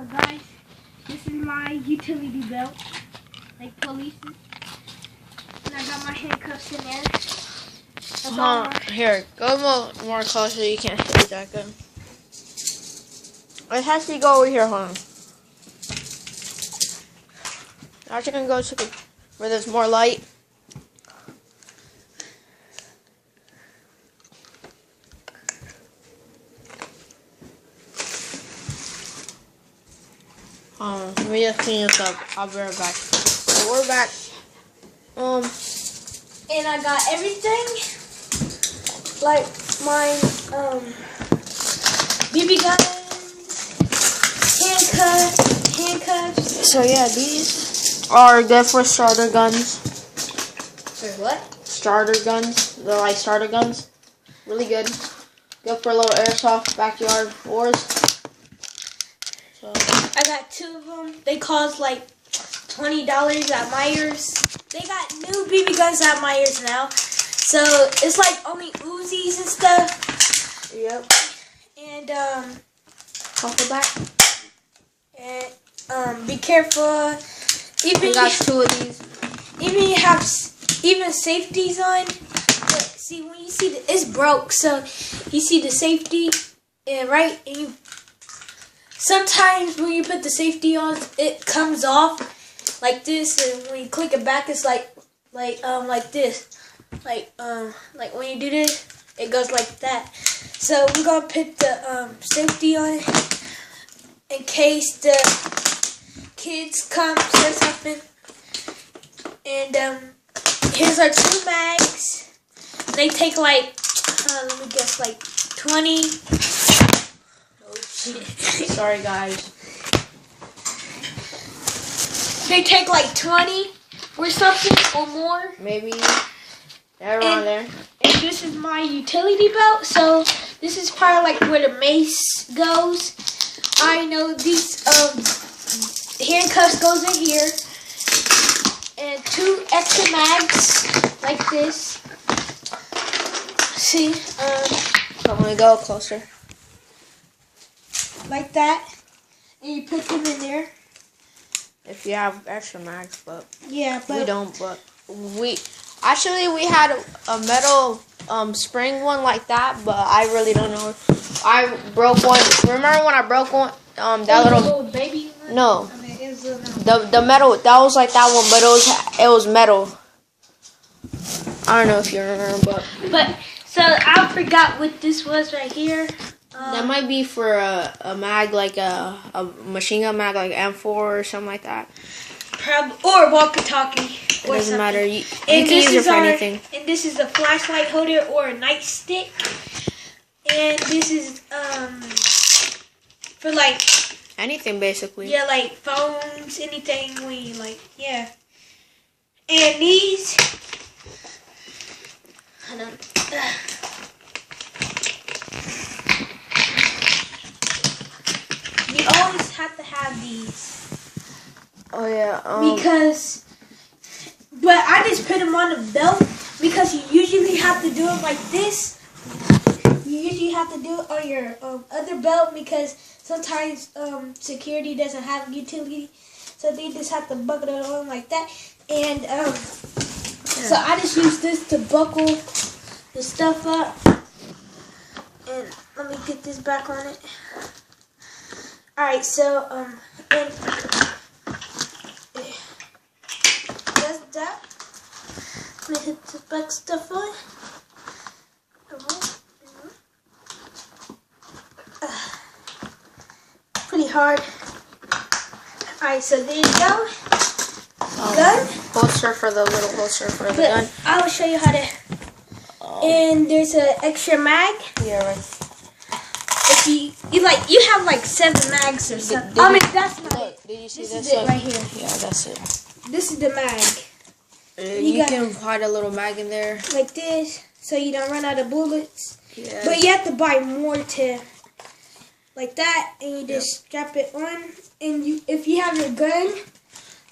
So guys, this is my utility belt, like police. And I got my handcuffs in there. That's all Here, go more closer so you can't see that good. It has to go over here, hold on. Now you can go to where there's more light. Let me just clean this up. I'll be right back. So we're back. And I got everything, like my BB guns, handcuffs. So yeah, these are good for starter guns. For what? Starter guns. They're like starter guns. Really good. Good for a little airsoft backyard wars. So I got 2 of them. They cost like $20 at Myers. They got new BB guns at Myers now. So it's like only Uzis and stuff. yep. And off the back. And be careful. Even We got 2 of these. even you have safeties on. But see, when you see it's broke, so you see the safety, right? And you sometimes when you put the safety on, it comes off like this, and when you click it back, it's like this, like when you do this, it goes like that. So we're gonna put the safety on in case the kids come or something. And here's our 2 mags. They take like let me guess, like 20. Oh shit! Sorry guys. They take like 20 or something or more. Maybe around there. And this is my utility belt. So this is probably like where the mace goes. I know these handcuffs goes in here. And 2 extra mags like this. See, I'm gonna go closer. like that. And you put them in there. If you have extra mags, but Yeah, but we don't. But we had a metal spring one like that, but I really don't know. I broke one. Remember when I broke one? That little baby one? no, I mean, it was a, the metal that was like that one, but it was metal. I don't know if you remember, but so I forgot what this was right here. that might be for a mag, like a machine gun mag, like M4 or something like that. Or walkie-talkie. It doesn't matter. You And can this use it is for our- anything. And this is a flashlight holder or a nightstick. And this is for like, Anything basically. yeah, like phones, anything we like, yeah. And these, hold on. You always have to have these. Oh yeah. Because, but I just put them on the belt because you usually have to do it like this. You usually have to do it on your other belt because sometimes security doesn't have utility, so they just have to buckle it on like that. And so I just use this to buckle the stuff up. And let me get this back on it. All right, so and that's that. Let me hit the back stuff on. Pretty hard. Alright, so there you go. Gun. Holster for the little holster for the gun. I will show you how to. And there's an extra mag. Yeah, right. If you have like 7 mags or something. I mean, that's not it. Did you see This this? is it right here. Yeah, that's it. This is the mag. You can hide a little mag in there. Like this, so you don't run out of bullets. Yeah. But you have to buy more to, like that, and you just strap it on. And if you have your gun,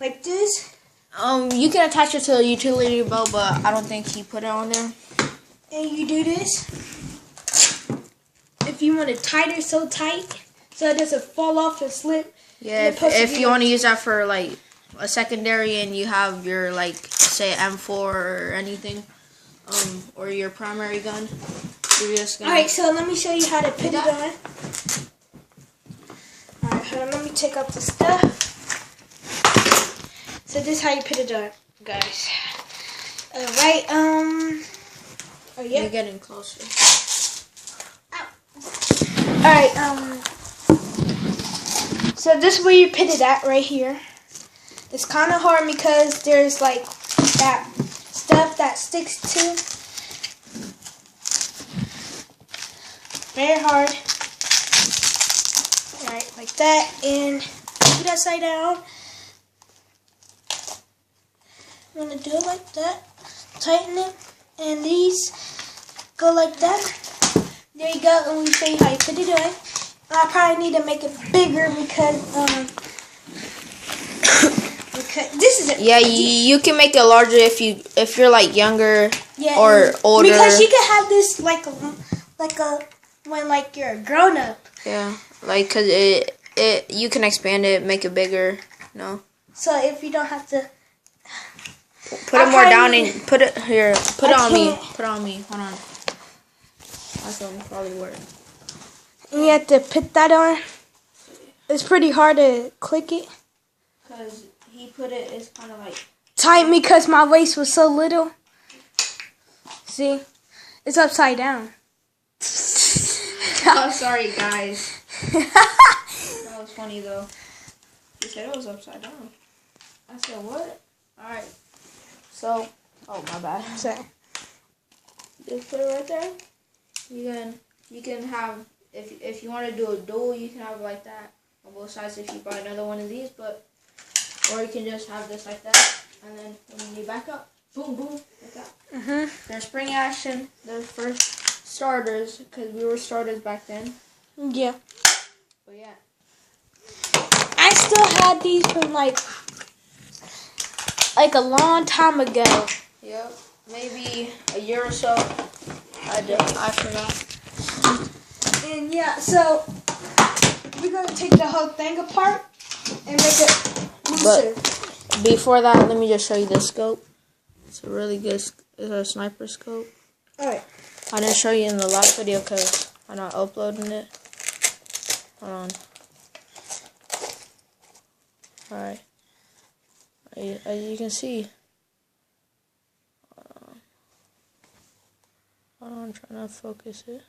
like this. You can attach it to a utility belt, but I don't think he put it on there. And you do this. If you want it tighter, so tight, so it doesn't fall off and slip. Yeah, if you want to use that for like a secondary and you have your like say M4 or anything, or your primary gun, you're just gonna. Alright, so let me show you how to put it on. Alright, hold on, let me take out the stuff. So this is how you put it on, guys. Alright, oh yeah. You're getting closer. Alright, so this is where you put it at right here. It's kind of hard because there's like that stuff that sticks to. Very hard. Alright, like that. And put it upside down. I'm going to do it like that. Tighten it. And these go like that. There you go. And we show you how you put it on. I probably need to make it bigger because this is you can make it larger if you're like younger or older. Because you can have this like a when like you're a grown up. Yeah, like cause you can expand it, make it bigger. No. So if you don't have to put it more down and put it here. Put it on me. Put it on me. Hold on. That's gonna probably work. And you have to put that on. It's pretty hard to click it. Cause he put it. It's kind of like tight because my waist was so little. See, it's upside down. I'm sorry, guys. That was funny though. You said it was upside down. I said what? All right. So, oh my bad. Sorry. Just put it right there. You can have if you want to do a dual, you can have it like that on both sides if you buy another one of these, or you can just have this like that, and then when you back up, boom, boom, like that. They're spring action. They're first starters because we were starters back then. Yeah. But yeah. I still had these from like a long time ago. Yep. Maybe a year or so. I forgot. And yeah, so we're gonna take the whole thing apart and make it looser. But before that, let me just show you this scope. It's a really good. It's a sniper scope. All right. I didn't show you in the last video because I'm not uploading it. Hold on. All right. As you can see. I'm trying to focus it.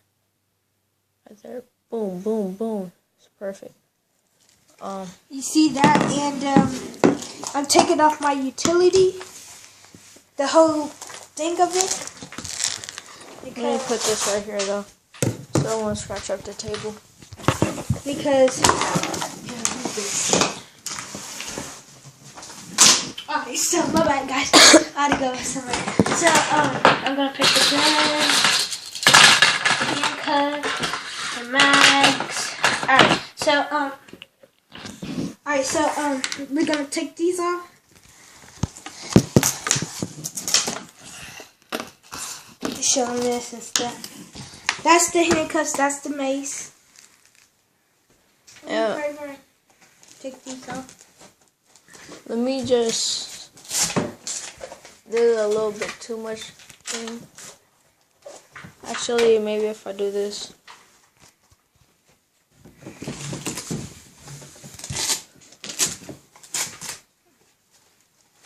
Right there. Boom, boom, boom. It's perfect. You see that? And I'm taking off my utility. The whole thing of it. Let me put this right here though. So I don't want to scratch up the table. Because okay, so my bad guys. I had to go somewhere. So I'm gonna pick the gun, handcuff, the mags. Alright, so we're gonna take these off. Show them this and stuff. That's the handcuffs, that's the mace. Yeah. Take these off. Let me just. This is a little bit too much thing. Actually, maybe if I do this.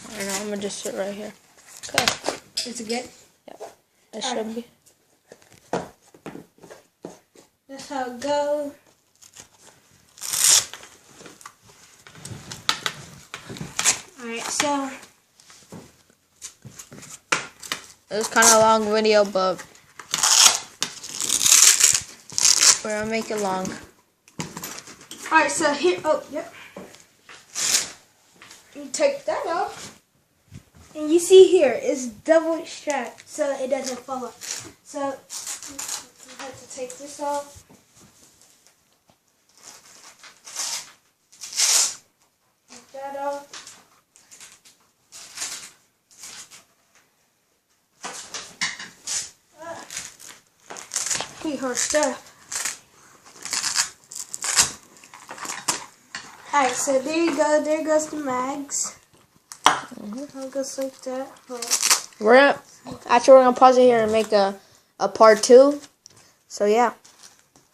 I don't know, I'm gonna just sit right here. Okay. Is it good? Yep. It should be. That's how it goes. Alright, so it was kind of a long video, but we're gonna make it long. alright, so here, yep. You take that off. And you see here, it's double strapped, so it doesn't fall off. So you have to take this off. Take that off. Pretty hard stuff. Alright, so there you go. There goes the mags. I'll just like that. Right. We're gonna pause it here and make a part 2. So yeah.